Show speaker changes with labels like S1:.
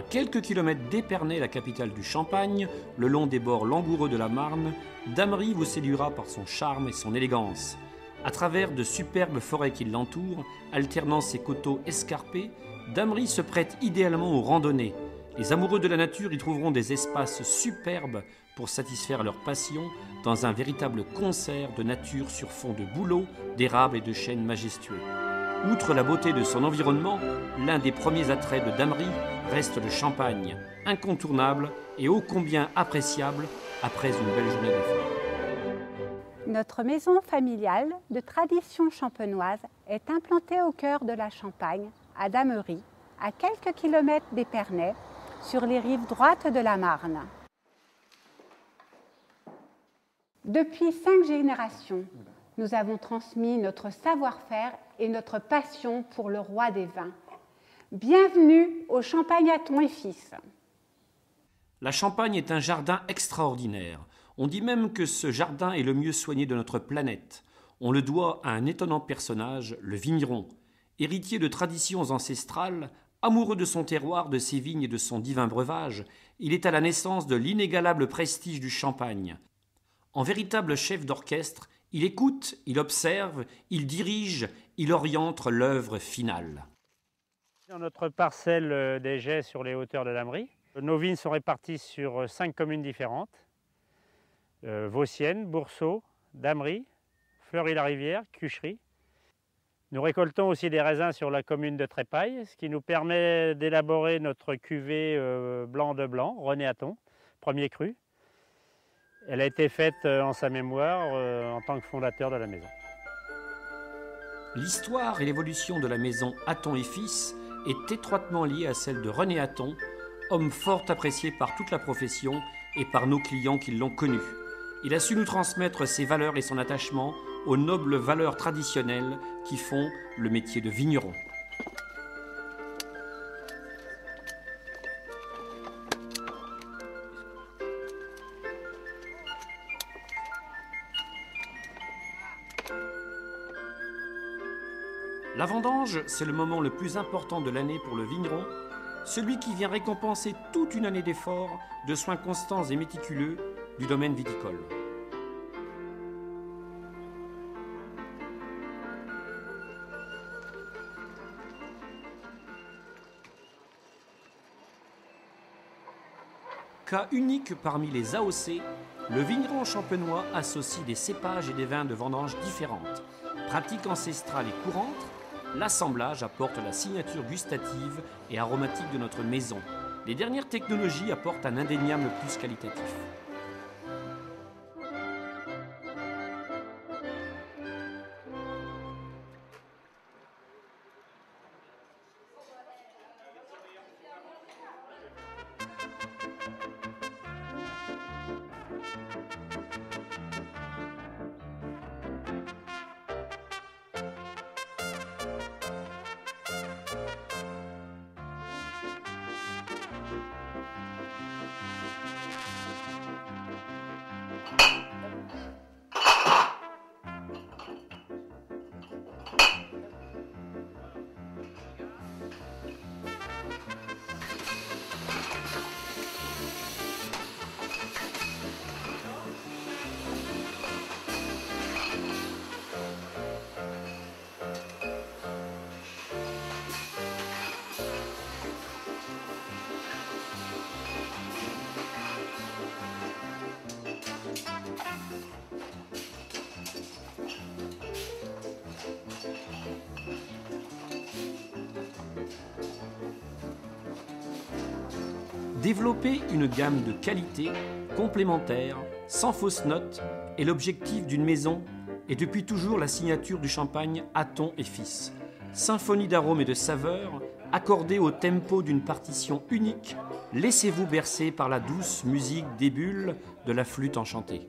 S1: À quelques kilomètres d'Épernay, la capitale du Champagne, le long des bords langoureux de la Marne, Damery vous séduira par son charme et son élégance. À travers de superbes forêts qui l'entourent, alternant ses coteaux escarpés, Damery se prête idéalement aux randonnées. Les amoureux de la nature y trouveront des espaces superbes pour satisfaire leur passion dans un véritable concert de nature sur fond de bouleaux, d'érables et de chênes majestueux. Outre la beauté de son environnement, l'un des premiers attraits de Damery reste le champagne, incontournable et ô combien appréciable après une belle journée d'effort.
S2: Notre maison familiale de tradition champenoise est implantée au cœur de la Champagne, à Damery, à quelques kilomètres d'Épernay, sur les rives droites de la Marne. Depuis 5 générations, nous avons transmis notre savoir-faire et notre passion pour le roi des vins. Bienvenue au Champagne Hatton et Fils.
S1: La Champagne est un jardin extraordinaire. On dit même que ce jardin est le mieux soigné de notre planète. On le doit à un étonnant personnage, le vigneron. Héritier de traditions ancestrales, amoureux de son terroir, de ses vignes et de son divin breuvage, il est à la naissance de l'inégalable prestige du champagne. En véritable chef d'orchestre, il écoute, il observe, il dirige, il oriente l'œuvre finale.
S3: Dans notre parcelle des Jets sur les hauteurs de Damery, nos vignes sont réparties sur 5 communes différentes. Vauciennes, Boursault, Damery, Fleury-la-Rivière, Cuchery. Nous récoltons aussi des raisins sur la commune de Trépaille, ce qui nous permet d'élaborer notre cuvée blanc de blanc, René Hatton, premier cru. Elle a été faite en sa mémoire en tant que fondateur de la maison.
S1: L'histoire et l'évolution de la maison Hatton et Fils est étroitement liée à celle de René Hatton, homme fort apprécié par toute la profession et par nos clients qui l'ont connu. Il a su nous transmettre ses valeurs et son attachement aux nobles valeurs traditionnelles qui font le métier de vigneron. La vendange, c'est le moment le plus important de l'année pour le vigneron, celui qui vient récompenser toute une année d'efforts, de soins constants et méticuleux du domaine viticole. Cas unique parmi les AOC, le vigneron champenois associe des cépages et des vins de vendange différentes. Pratique ancestrale et courante, l'assemblage apporte la signature gustative et aromatique de notre maison. Les dernières technologies apportent un indéniable plus qualitatif. Développer une gamme de qualité, complémentaire, sans fausse note, est l'objectif d'une maison et depuis toujours la signature du champagne Hatton et Fils. Symphonie d'arômes et de saveurs, accordée au tempo d'une partition unique, laissez-vous bercer par la douce musique des bulles de la flûte enchantée.